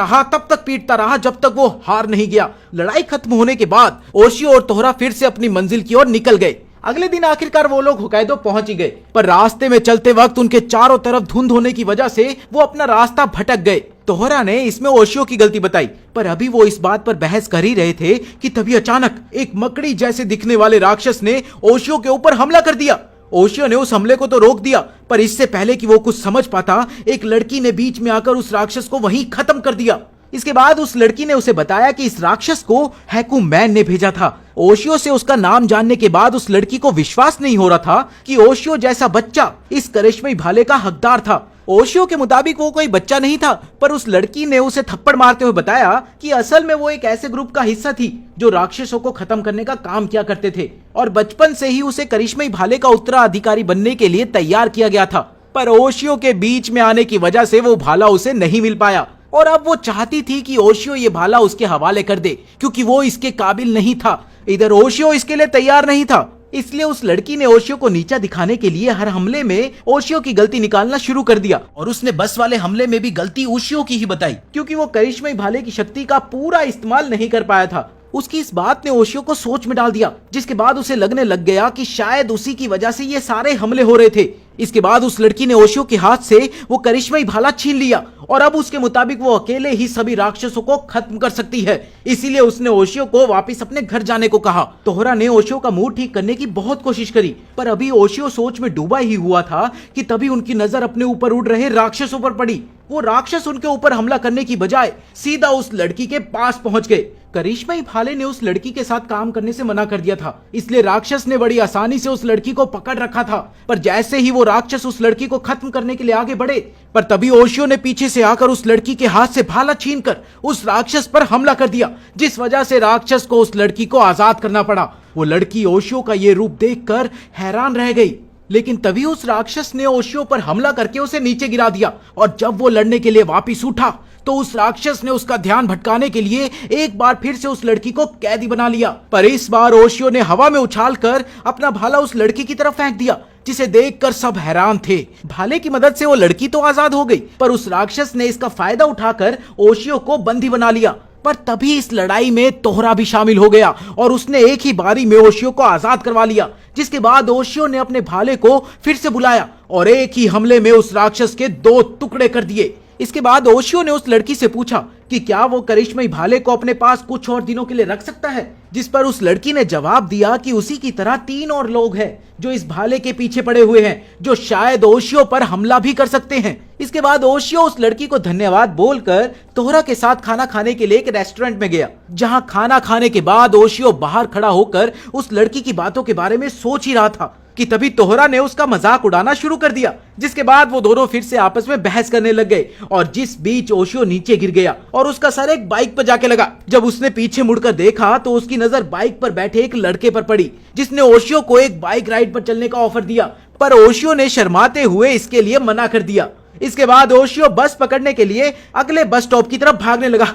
रहा जब तक वो हार नहीं गया। लड़ाई खत्म होने के बाद ओशियो और तोहरा फिर से अपनी मंजिल की ओर निकल गए। अगले दिन आखिरकार वो लोग होकाइदो पहुंच ही गए, पर रास्ते में चलते वक्त उनके चारों तरफ धुंध होने की वजह से वो अपना रास्ता भटक गए। तोहरा ने इसमें ओशियो की गलती बताई, पर अभी वो इस बात पर बहस कर ही रहे थे कि तभी अचानक एक मकड़ी जैसे दिखने वाले राक्षस ने ओशियो के ऊपर हमला कर दिया। ओशियो ने उस हमले को तो रोक दिया, पर इससे पहले कि वो कुछ समझ पाता, एक लड़की ने बीच में आकर उस राक्षस को वहीं खत्म कर दिया। इसके बाद उस लड़की ने उसे बताया कि इस राक्षस को हैकू मैन ने भेजा था। ओशियो से उसका नाम जानने के बाद उस लड़की को विश्वास नहीं हो रहा था कि ओशियो जैसा बच्चा इस करिश्मई भाले का हकदार था। ओशियो के मुताबिक वो कोई बच्चा नहीं था, पर उस लड़की ने उसे थप्पड़ मारते हुए बताया कि असल में वो एक ऐसे ग्रुप का हिस्सा थी जो राक्षसों को खत्म करने का काम किया करते थे और बचपन से ही उसे करिश्मई भाले का उत्तराधिकारी बनने के लिए तैयार किया गया था। पर ओशियो के बीच में आने की वजह से वो भाला उसे नहीं मिल पाया और अब वो चाहती थी कि ओशियो ये भाला उसके हवाले कर दे, क्योंकि वो इसके काबिल नहीं था। इधर ओशियो इसके लिए तैयार नहीं था, इसलिए उस लड़की ने ओशियो को नीचा दिखाने के लिए हर हमले में ओशियो की गलती निकालना शुरू कर दिया और उसने बस वाले हमले में भी गलती ओशियो की ही बताई, क्योंकि वो करिश्मई भाले की शक्ति का पूरा इस्तेमाल नहीं कर पाया था। उसकी इस बात ने ओशियो को सोच में डाल दिया, जिसके बाद उसे लगने लग गया कि शायद उसी की वजह से ये सारे हमले हो रहे थे। इसके बाद उस लड़की ने ओशियो के हाथ से वो करिश्मई भाला छीन लिया और अब उसके मुताबिक वो अकेले ही सभी राक्षसों को खत्म कर सकती है। इसीलिए उसने ओशियो को वापस अपने घर जाने को कहा। तोहरा ने ओशियो का मूड ठीक करने की बहुत कोशिश करी, पर अभी ओशियो सोच में डूबा ही हुआ था कि तभी उनकी नजर अपने ऊपर उड़ रहे राक्षसों पर पड़ी। वो राक्षस उनके ऊपर हमला करने की बजाय सीधा उस लड़की के पास पहुंच गए। करिश्मई भाले ने उस लड़की के साथ काम करने से मना कर दिया था, इसलिए राक्षस ने बड़ी आसानी से उस लड़की को पकड़ रखा था। पर जैसे ही वो राक्षस उस लड़की को खत्म करने के लिए आगे बढ़े, पर तभी ओशियो ने पीछे से आकर उस लड़की के हाथ से भाला छीनकर उस राक्षस पर हमला कर दिया, जिस वजह से राक्षस को उस लड़की को आजाद करना पड़ा। वो लड़की ओशियो का ये रूप देखकर हैरान रह गई, लेकिन तभी उस राक्षस ने ओशियो पर हमला करके उसे नीचे गिरा दिया और जब वो लड़ने के लिए वापिस उठा तो उस राक्षस ने उसका ध्यान भटकाने के लिए एक बार फिर से उस लड़की को कैदी बना लिया। पर इस बार ओशियो ने हवा में उछालकर अपना भाला उस लड़की की तरफ फेंक दिया, जिसे देखकर सब हैरान थे। भाले की मदद से वो लड़की तो आजाद हो गई, पर उस राक्षस ने इसका फायदा उठाकर ओशियो को बंदी बना लिया। पर तभी इस लड़ाई में तोहरा भी शामिल हो गया और उसने एक ही बारी में ओशियो को आजाद करवा लिया, जिसके बाद ओशियो ने अपने भाले को फिर से बुलाया और एक ही हमले में उस राक्षस के 2 टुकड़े कर दिए। इसके बाद ओशियो ने उस लड़की से पूछा कि क्या वो करिश्मई भाले को अपने पास कुछ और दिनों के लिए रख सकता है, जिस पर उस लड़की ने जवाब दिया कि उसी की तरह 3 और लोग हैं जो इस भाले के पीछे पड़े हुए हैं, जो शायद ओशियो पर हमला भी कर सकते हैं। इसके बाद ओशियो उस लड़की को धन्यवाद बोलकर तोहरा के साथ खाना खाने के लिए एक रेस्टोरेंट में गया, जहां खाना खाने के बाद ओशियो बाहर खड़ा होकर उस लड़की की बातों के बारे में सोच ही रहा था कि तभी तोहरा ने उसका मजाक उड़ाना शुरू कर दिया, जिसके बाद वो दोनों फिर से आपस में बहस करने लग गए और जिस बीच ओशियो नीचे गिर गया और उसका सर एक बाइक पर जाके लगा। जब उसने पीछे मुड़कर देखा तो उसकी नजर बाइक पर बैठे एक लड़के पर पड़ी, जिसने ओशियो को एक बाइक राइड पर चलने का ऑफर दिया, पर ओशियो ने शर्माते हुए इसके लिए मना कर दिया। इसके बाद ओशियो बस पकड़ने के लिए अगले बस स्टॉप की तरफ भागने लगा,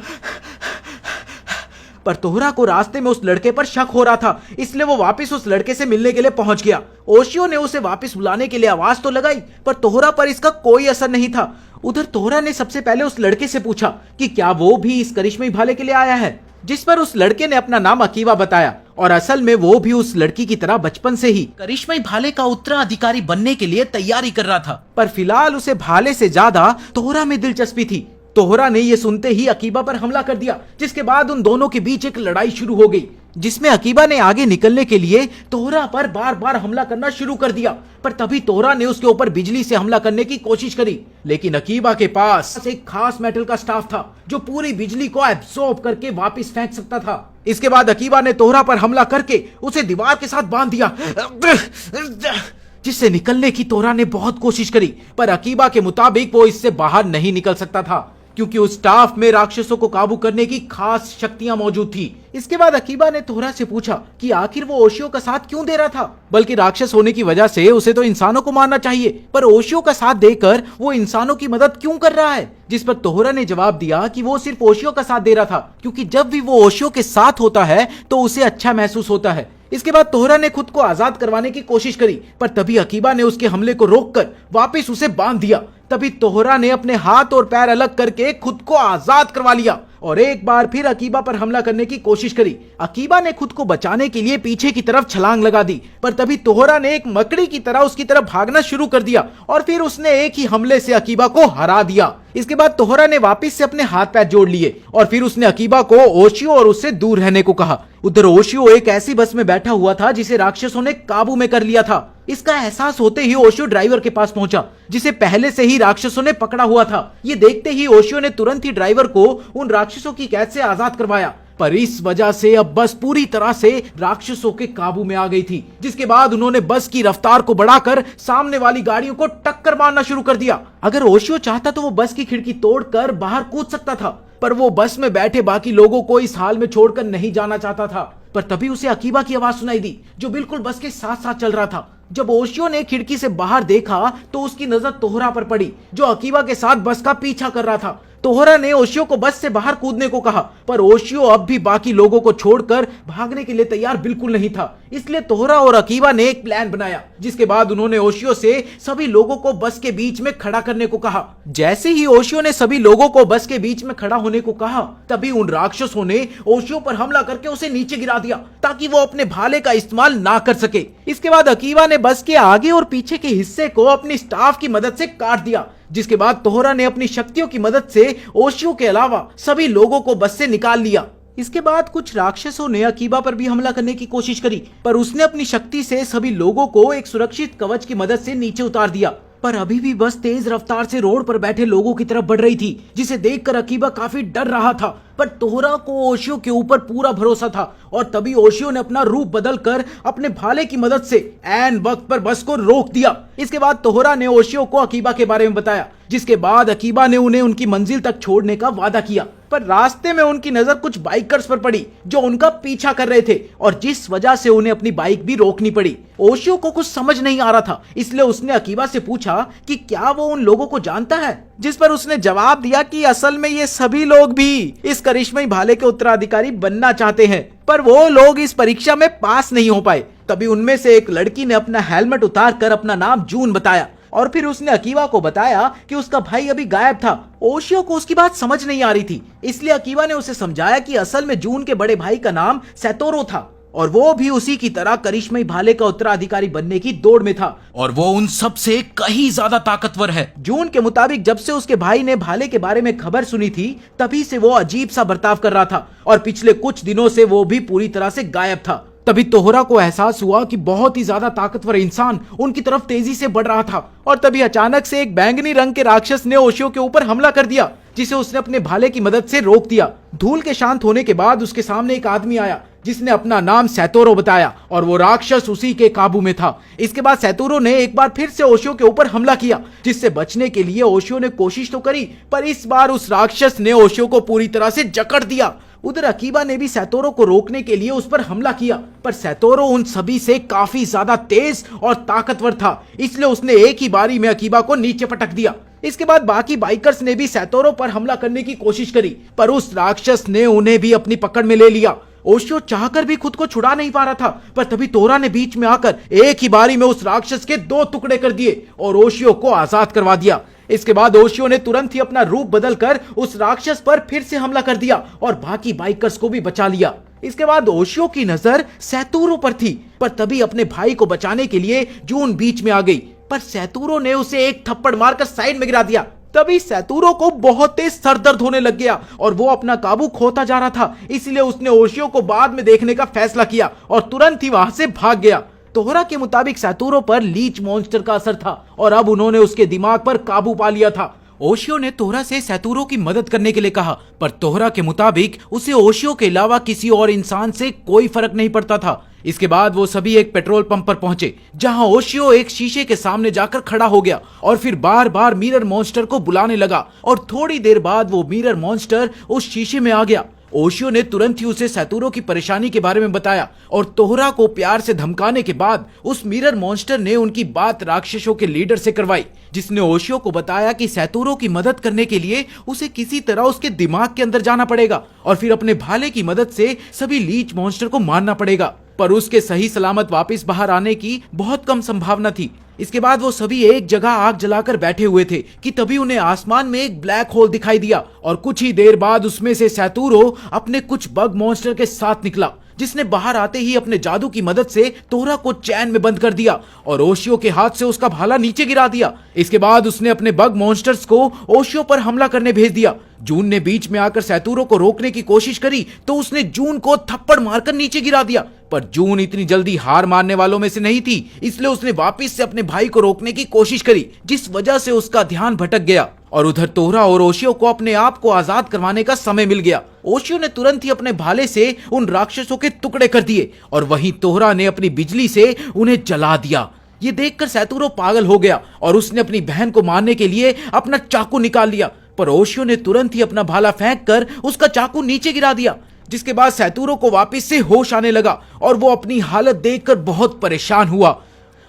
पर तोहरा को रास्ते में उस लड़के पर शक हो रहा था, इसलिए वो वापस उस लड़के से मिलने के लिए पहुंच गया। ओशियो ने उसे वापस बुलाने के लिए आवाज तो लगाई, पर तोहरा पर इसका कोई असर नहीं था। उधर तोहरा ने सबसे पहले उस लड़के से पूछा कि क्या वो भी इस करिश्मई भाले के लिए आया है, जिस पर उस लड़के ने अपना नाम अकीवा बताया और असल में वो भी उस लड़की की तरह बचपन से ही करिश्मई भाले का उत्तराधिकारी बनने के लिए तैयारी कर रहा था। पर फिलहाल उसे भाले से ज्यादा तोहरा में दिलचस्पी थी। तोहरा ने यह सुनते ही अकीबा पर हमला कर दिया, जिसके बाद उन दोनों के बीच एक लड़ाई शुरू हो गई, जिसमें अकीबा ने आगे निकलने के लिए तोहरा पर बार बार हमला करना शुरू कर दिया। पर तभी तोहरा ने उसके ऊपर बिजली से हमला करने की कोशिश करी, लेकिन अकीबा के पास एक खास मेटल का स्टाफ था जो पूरी बिजली को एब्सॉर्ब करके वापस फेंक सकता था। इसके बाद अकीबा ने तोहरा पर हमला करके उसे दीवार के साथ बांध दिया, जिससे निकलने की तोहरा ने बहुत कोशिश करी, पर अकीबा के मुताबिक वो इससे बाहर नहीं निकल सकता था, क्योंकि उस स्टाफ में राक्षसों को काबू करने की खास शक्तियां मौजूद थी। इसके बाद अकीबा ने तोहरा से पूछा कि आखिर वो ओशियो का साथ क्यों दे रहा था, बल्कि राक्षस होने की वजह से उसे तो इंसानों को मारना चाहिए, पर ओशियो का साथ देकर वो इंसानों की मदद क्यों कर रहा है। जिस पर तोहरा ने जवाब दिया कि वो सिर्फ ओशियो का साथ दे रहा था, क्योंकि जब भी वो ओशियो के साथ होता है तो उसे अच्छा महसूस होता है। इसके बाद तोहरा ने खुद को आजाद करवाने की कोशिश करी, पर तभी अकीबा ने उसके हमले को रोककर वापस उसे बांध दिया। तभी तोहरा ने अपने हाथ और पैर अलग करके खुद को आजाद करवा लिया और एक बार फिर अकीबा पर हमला करने की कोशिश करी। अकीबा ने खुद को बचाने के लिए पीछे की तरफ छलांग लगा दी, पर तभी तोहरा ने एक मकड़ी की तरह उसकी तरफ भागना शुरू कर दिया और फिर उसने एक ही हमले से अकीबा को हरा दिया। इसके बाद तोहरा ने वापस से अपने हाथ पैर जोड़ लिए और फिर उसने अकीबा को ओशियो और उससे दूर रहने को कहा। उधर ओशियो एक ऐसी बस में बैठा हुआ था जिसे राक्षसों ने काबू में कर लिया था। इसका एहसास होते ही ओशियो ड्राइवर के पास पहुंचा, जिसे पहले से ही राक्षसों ने पकड़ा हुआ था। ये देखते ही ओशियो ने तुरंत ही ड्राइवर को उन राक्षसों की कैद से आजाद करवाया, पर इस वजह से अब बस पूरी तरह से राक्षसों के काबू में आ गई थी। जिसके बाद उन्होंने बस की रफ्तार को बढ़ाकर सामने वाली गाड़ियों को टक्कर मारना शुरू कर दिया। अगर ओशियो चाहता तो वो बस की खिड़की तोड़कर बाहर कूद सकता था, पर वो बस में बैठे बाकी लोगों को इस हाल में छोड़कर नहीं जाना चाहता था। पर तभी उसे अकीबा की आवाज सुनाई दी, जो बिल्कुल बस के साथ साथ चल रहा था। जब ओशियो ने खिड़की से बाहर देखा तो उसकी नजर तोहरा पर पड़ी, जो अकीबा के साथ बस का पीछा कर रहा था। तोहरा ने ओशियो को बस से बाहर कूदने को कहा, पर ओशियो अब भी बाकी लोगों को छोड़कर भागने के लिए तैयार बिल्कुल नहीं था। इसलिए तोहरा और अकीबा ने एक प्लान बनाया, जिसके बाद उन्होंने ओशियो से सभी लोगों को बस के बीच में खड़ा करने को कहा। जैसे ही ओशियो ने सभी लोगों को बस के बीच में खड़ा होने को कहा, तभी उन राक्षसों ने ओशियो पर हमला करके उसे नीचे गिरा दिया, ताकि वो अपने भाले का इस्तेमाल ना कर सके। इसके बाद अकीबा ने बस के आगे और पीछे के हिस्से को अपनी स्टाफ की मदद से काट दिया, जिसके बाद तोहरा ने अपनी शक्तियों की मदद से ओशियो के अलावा सभी लोगों को बस से निकाल लिया। इसके बाद कुछ राक्षसों ने अकीबा पर भी हमला करने की कोशिश करी, पर उसने अपनी शक्ति से सभी लोगों को एक सुरक्षित कवच की मदद से नीचे उतार दिया। पर अभी भी बस तेज रफ्तार से रोड पर बैठे लोगों की तरफ बढ़ रही थी, जिसे देखकर अकीबा काफी डर रहा था। पर तोहरा को ओशियो के ऊपर पूरा भरोसा था और तभी ओशियो ने अपना रूप बदलकर अपने भाले की मदद से ऐन वक्त पर बस को रोक दिया। इसके बाद तोहरा ने ओशियो को अकीबा के बारे में बताया, जिसके बाद अकीबा ने उन्हें उनकी मंजिल तक छोड़ने का वादा किया। पर रास्ते में उनकी नजर कुछ बाइकर्स पर पड़ी, जो उनका पीछा कर रहे थे और जिस वजह से उन्हें अपनी बाइक भी रोकनी पड़ी। ओशियो को कुछ समझ नहीं आ रहा था, इसलिए उसने अकीबा से पूछा कि क्या वो उन लोगों को जानता है, जिस पर उसने जवाब दिया कि असल में ये सभी लोग भी इस करिश्मई भाले के उत्तराधिकारी बनना चाहते हैं, पर वो लोग इस परीक्षा में पास नहीं हो पाए। तभी उनमें से एक लड़की ने अपना हेलमेट उतार कर अपना नाम जून बताया और फिर उसने अकीबा को बताया कि उसका भाई अभी गायब था। ओशियो को उसकी बात समझ नहीं आ रही थी, इसलिए अकीबा ने उसे समझाया कि असल में जून के बड़े भाई का नाम सैतोरो था और वो भी उसी की तरह करिश्मई भाले का उत्तराधिकारी बनने की दौड़ में था और वो उन सब से कहीं ज्यादा ताकतवर है। जून के मुताबिक जब से उसके भाई ने भाले के बारे में खबर सुनी थी, तभी से वो अजीब सा बर्ताव कर रहा था और पिछले कुछ दिनों से वो भी पूरी तरह से गायब था। तभी तोहरा को एहसास हुआ कि बहुत ही ज्यादा ताकतवर इंसान उनकी तरफ तेजी से बढ़ रहा था और तभी अचानक से एक बैंगनी रंग के राक्षस ने ओशियो के ऊपर हमला कर दिया, जिसे उसने अपने भाले की मदद से रोक दिया। धूल के शांत होने के बाद उसके सामने एक आदमी आया, जिसने अपना नाम सैतोरो बताया और वो राक्षस उसी के काबू में था। इसके बाद सैतोरो ने एक बार फिर से ओशियो के ऊपर हमला किया, जिससे बचने के लिए ओशियो ने कोशिश तो करी, पर इस बार उस राक्षस ने ओशियो को पूरी तरह से जकड़ दिया। उधर अकीबा ने भी सैतोरो को रोकने के लिए उस पर हमला किया, पर सैतोरो उन सभी से काफी ज्यादा तेज और ताकतवर था, इसलिए उसने एक ही बारी में अकीबा को नीचे पटक दिया। इसके बाद बाकी बाइकर्स ने भी सैतोरो पर हमला करने की कोशिश करी, पर उस राक्षस ने उन्हें भी अपनी पकड़ में ले लिया। ओशियो चाहकर भी खुद को छुड़ा नहीं पा रहा था, पर तभी तोहरा ने बीच में आकर एक ही बारी में उस राक्षस के 2 टुकड़े कर दिए और ओशियो को आजाद करवा दिया। इसके बाद ओशियो ने तुरंत ही अपना रूप बदलकर उस राक्षस पर फिर से हमला कर दिया और बाकी बाइकर्स को भी बचा लिया। इसके बाद ओशियो की नजर सैतोरो पर थी, पर तभी अपने भाई को बचाने के लिए जून बीच में आ गई, पर सैतोरो ने उसे एक थप्पड़ मारकर साइड में गिरा दिया। तभी सैतोरो को बहुत तेज सर दर्द होने लग गया और वो अपना काबू खोता जा रहा था, इसलिए उसने ओशियो को बाद में देखने का फैसला किया और तुरंत ही वहां से भाग गया। तोहरा के मुताबिक सैतोरो पर लीच मॉन्स्टर का असर था और अब उन्होंने उसके दिमाग पर काबू पा लिया था। ओशियो ने तोहरा से सैतोरो की मदद करने के लिए कहा, पर तोहरा के मुताबिक उसे ओशियो के अलावा किसी और इंसान से कोई फर्क नहीं पड़ता था। इसके बाद वो सभी एक पेट्रोल पंप पर पहुंचे, जहां ओशियो एक शीशे के सामने जाकर खड़ा हो गया और फिर बार बार मिरर मॉन्स्टर को बुलाने लगा और थोड़ी देर बाद वो मिरर मॉन्स्टर उस शीशे में आ गया। ओशियो ने तुरंत ही उसे सैतोरो की परेशानी के बारे में बताया और तोहरा को प्यार से धमकाने के बाद उस मिरर मॉन्स्टर ने उनकी बात राक्षसों के लीडर से करवाई, जिसने ओशियो को बताया कि सैतोरो की मदद करने के लिए उसे किसी तरह उसके दिमाग के अंदर जाना पड़ेगा और फिर अपने भाले की मदद से सभी लीच मॉन्स्टर को मारना पड़ेगा, पर उसके सही सलामत वापस बाहर आने की बहुत कम संभावना थी। इसके बाद वो सभी एक जगह आग जलाकर बैठे हुए थे कि तभी उन्हें आसमान में एक ब्लैक होल दिखाई दिया और कुछ ही देर बाद उसमें से सैतूरो अपने कुछ बग मॉन्स्टर के साथ निकला, जिसने बाहर आते ही अपने जादू की मदद से तोहरा को चैन में बंद कर दिया और ओशियो के हाथ से उसका भाला नीचे गिरा दिया। इसके बाद उसने अपने बग मॉन्स्टर्स को ओशियो पर हमला करने भेज दिया। जून ने बीच में आकर सैतूरो को रोकने की कोशिश करी तो उसने जून को थप्पड़ मारकर नीचे गिरा दिया, पर जून इतनी जल्दी हार मानने वालों में से नहीं थी, इसलिए उसने वापस से अपने भाई को रोकने की कोशिश करी, जिस वजह से उसका ध्यान भटक गया और उधर तोहरा और ओशियो को अपने आप को आजाद करवाने का समय मिल गया। ओशियो ने तुरंत ही अपने भाले से उन राक्षसों के टुकड़े कर दिए और वहीं तोहरा ने अपनी बिजली से उन्हें जला दिया। ये देखकर सैतूरो पागल हो गया और उसने अपनी बहन को मारने के लिए अपना चाकू निकाल लिया, पर ओशियो ने तुरंत ही अपना भाला फेंक कर उसका चाकू नीचे गिरा दिया, जिसके बाद सैतूरो को वापस से होश आने लगा और वो अपनी हालत देखकर बहुत परेशान हुआ।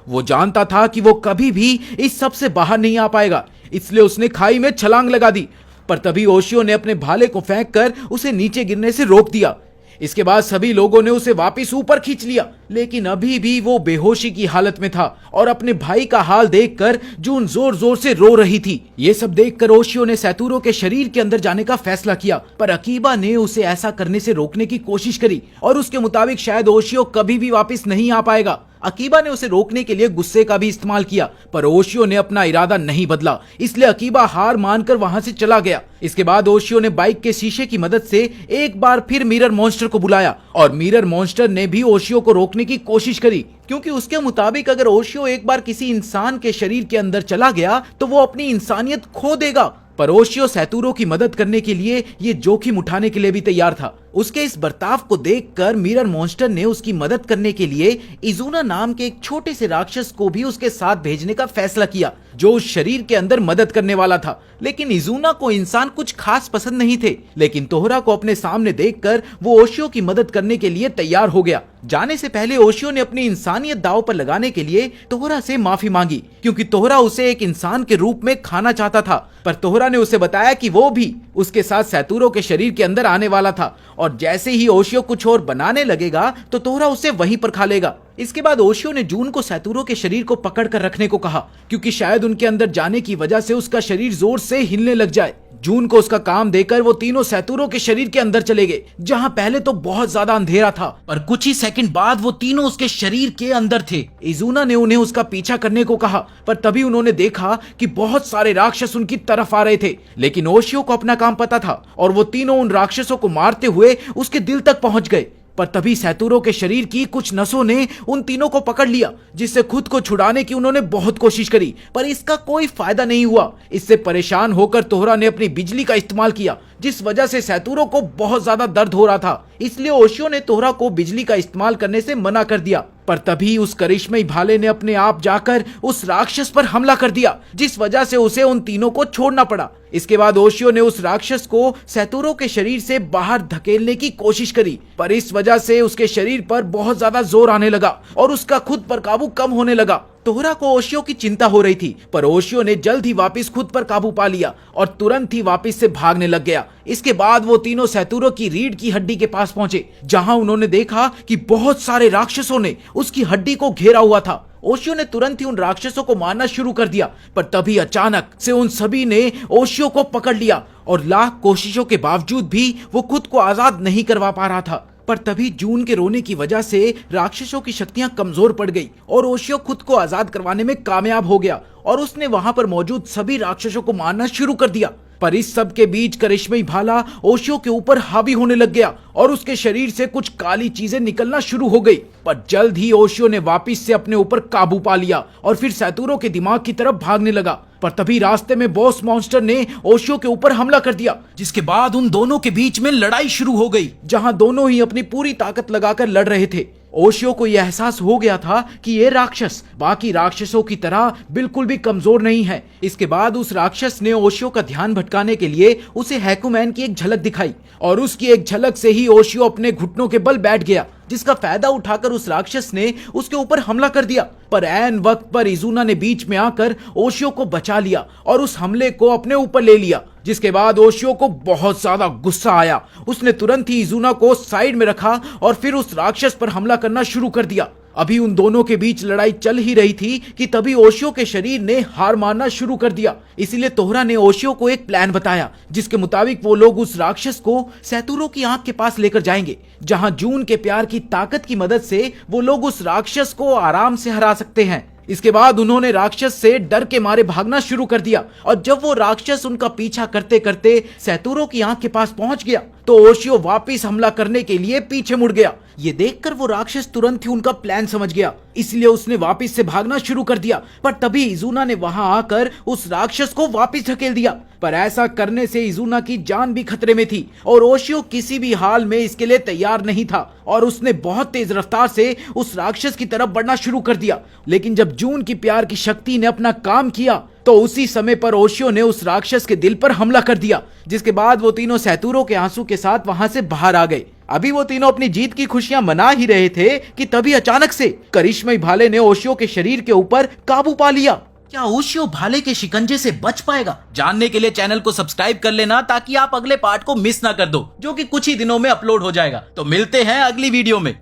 वो जानता था कि वो कभी भी इस सब से बाहर नहीं आ पाएगा, इसलिए उसने खाई में छलांग लगा दी, पर तभी ओशियो ने अपने भाले को फेंक कर उसे नीचे गिरने से रोक दिया। इसके बाद सभी लोगों ने उसे वापस ऊपर खींच लिया, लेकिन अभी भी वो बेहोशी की हालत में था और अपने भाई का हाल देखकर जून जोर जोर से रो रही थी। ये सब देखकर ओशियो ने सैतूरो के शरीर के अंदर जाने का फैसला किया, पर अकीबा ने उसे ऐसा करने से रोकने की कोशिश करी और उसके मुताबिक शायद ओशियो कभी भी वापस नहीं आ पाएगा। अकीबा ने उसे रोकने के लिए गुस्से का भी इस्तेमाल किया, पर ओशियो ने अपना इरादा नहीं बदला, इसलिए अकीबा हार मानकर वहां से चला गया। इसके बाद ओशियो ने बाइक के शीशे की मदद से एक बार फिर मिरर मॉन्स्टर को बुलाया और मिरर मॉन्स्टर ने भी ओशियो को रोकने की कोशिश करी, क्योंकि उसके मुताबिक अगर ओशियो एक बार किसी इंसान के शरीर के अंदर चला गया तो वो अपनी इंसानियत खो देगा। पर ओशियो सैतूरो की मदद करने के लिए ये जोखिम उठाने के लिए भी तैयार था। उसके इस बर्ताव को देखकर मिरर मॉन्स्टर ने उसकी मदद करने के लिए इजुना नाम के एक छोटे से राक्षस को भी उसके साथ भेजने का फैसला किया, जो उस शरीर के अंदर मदद करने वाला था। लेकिन इजुना को इंसान कुछ खास पसंद नहीं थे, लेकिन तोहरा को अपने सामने देखकर वो ओशियो की मदद करने के लिए तैयार हो गया। जाने से पहले ओशियो ने अपनी इंसानियत दांव पर लगाने के लिए तोहरा से माफी मांगी, क्योंकि तोहरा उसे एक इंसान के रूप में खाना चाहता था, पर तोहरा ने उसे बताया कि वो भी उसके साथ सैतूरो के शरीर के अंदर आने वाला था और जैसे ही ओशियो कुछ और बनाने लगेगा तो तोहरा उसे वहीं पर खा लेगा। इसके बाद ओशियो ने जून को सैतूरो के शरीर को पकड़ कर रखने को कहा, क्योंकि शायद उनके अंदर जाने की वजह से उसका शरीर जोर से हिलने लग जाए। जून को उसका काम देकर वो तीनों सैतूरो के शरीर के अंदर चले गए, जहां पहले तो बहुत ज्यादा अंधेरा था, पर कुछ ही सेकंड बाद वो तीनों उसके शरीर के अंदर थे। इजुना ने उन्हें उसका पीछा करने को कहा, पर तभी उन्होंने देखा कि बहुत सारे राक्षस उनकी तरफ आ रहे थे, लेकिन ओशियो को अपना काम पता था और वो तीनों उन राक्षसों को मारते हुए उसके दिल तक पहुंच गए। पर तभी सैतूरो के शरीर की कुछ नसों ने उन तीनों को पकड़ लिया, जिससे खुद को छुड़ाने की उन्होंने बहुत कोशिश करी, पर इसका कोई फायदा नहीं हुआ। इससे परेशान होकर तोहरा ने अपनी बिजली का इस्तेमाल किया, जिस वजह से सैतूरो को बहुत ज्यादा दर्द हो रहा था, इसलिए ओशियो ने तोहरा को बिजली का इस्तेमाल करने से मना कर दिया। पर तभी उस करिश्मई भाले ने अपने आप जाकर उस राक्षस पर हमला कर दिया, जिस वजह से उसे उन तीनों को छोड़ना पड़ा। इसके बाद ओशियो ने उस राक्षस को सैतूरो के शरीर से बाहर धकेलने की कोशिश करी, पर इस वजह से उसके शरीर पर बहुत ज्यादा जोर आने लगा और उसका खुद पर काबू कम होने लगा। तोहरा को ओशियो की चिंता हो रही थी, पर ओशियो ने जल्द ही वापस खुद पर काबू पा लिया और तुरंत ही वापस से भागने लग गया। इसके बाद वो तीनों सैतूरो की रीढ़ की हड्डी के पास पहुंचे, जहां उन्होंने देखा कि बहुत सारे राक्षसों ने उसकी हड्डी को घेरा हुआ था। ओशियो ने तुरंत ही उन राक्षसों को मारना शुरू कर दिया, पर तभी अचानक से उन सभी ने ओशियो को पकड़ लिया और लाख कोशिशों के बावजूद भी वो खुद को आजाद नहीं करवा पा रहा था। पर तभी जून के रोने की वजह से राक्षसों की शक्तियां कमजोर पड़ गई और ओशियो खुद को आजाद करवाने में कामयाब हो गया और उसने वहां पर मौजूद सभी राक्षसों को मारना शुरू कर दिया। पर इस सब के बीच करिश्मई भाला ओशियो के ऊपर हावी होने लग गया और उसके शरीर से कुछ काली चीजें निकलना शुरू हो गई। पर जल्द ही ओशियो ने वापस से अपने ऊपर काबू पा लिया और फिर सैतूरो के दिमाग की तरफ भागने लगा। पर तभी रास्ते में बॉस मॉन्स्टर ने ओशियो के ऊपर हमला कर दिया, जिसके बाद उन दोनों के बीच में लड़ाई शुरू हो गई, जहां दोनों ही अपनी पूरी ताकत लगाकर लड़ रहे थे। ओशियो को यह एहसास हो गया था कि ये राक्षस बाकी राक्षसों की तरह बिल्कुल भी कमजोर नहीं है। इसके बाद उस राक्षस ने ओशियो का ध्यान भटकाने के लिए उसे हैकुमैन की एक झलक दिखाई और उसकी एक झलक से ही ओशियो अपने घुटनों के बल बैठ गया, जिसका फायदा उठाकर उस राक्षस ने उसके ऊपर हमला कर दिया। पर ऐन वक्त पर इजुना ने बीच में आकर ओशियो को बचा लिया और उस हमले को अपने ऊपर ले लिया, जिसके बाद ओशियो को बहुत ज्यादा गुस्सा आया। उसने तुरंत ही इजुना को साइड में रखा और फिर उस राक्षस पर हमला करना शुरू कर दिया। अभी उन दोनों के बीच लड़ाई चल ही रही थी कि तभी ओशियो के शरीर ने हार मानना शुरू कर दिया। इसीलिए तोहरा ने ओशियो को एक प्लान बताया, जिसके मुताबिक वो लोग उस राक्षस को सैतुरो की आंख के पास लेकर जाएंगे, जहां जून के प्यार की ताकत की मदद से वो लोग उस राक्षस को आराम से हरा सकते हैं। इसके बाद उन्होंने राक्षस से डर के मारे भागना शुरू कर दिया, और जब वो राक्षस उनका पीछा करते करते सैतुरो की आंख के पास पहुंच गया तो ओशियो वापस हमला करने के लिए पीछे मुड़ गया। ये देखकर वो राक्षस तुरंत ही उनका प्लान समझ गया, इसलिए उसने वापस से भागना शुरू कर दिया। पर तभी इजुना ने वहां आकर उस राक्षस को वापस धकेल दिया। पर ऐसा करने से इजुना की जान भी खतरे में थी, और ओशियो किसी भी हाल में इसके लिए तैयार नहीं था, और उसने बहुत तेज रफ्तार से उस राक्षस की तरफ बढ़ना शुरू कर दिया। लेकिन जब जून की प्यार की शक्ति ने अपना काम किया तो उसी समय पर ओशियो ने उस राक्षस के दिल पर हमला कर दिया, जिसके बाद वो तीनों सैतुरो के आंसू के साथ वहां से बाहर आ गए। अभी वो तीनों अपनी जीत की खुशियां मना ही रहे थे कि तभी अचानक से करिश्मई भाले ने ओशियो के शरीर के ऊपर काबू पा लिया। क्या ओशियो भाले के शिकंजे से बच पाएगा? जानने के लिए चैनल को सब्सक्राइब कर लेना, ताकि आप अगले पार्ट को मिस ना कर दो, जो कि कुछ ही दिनों में अपलोड हो जाएगा। तो मिलते हैं अगली वीडियो में।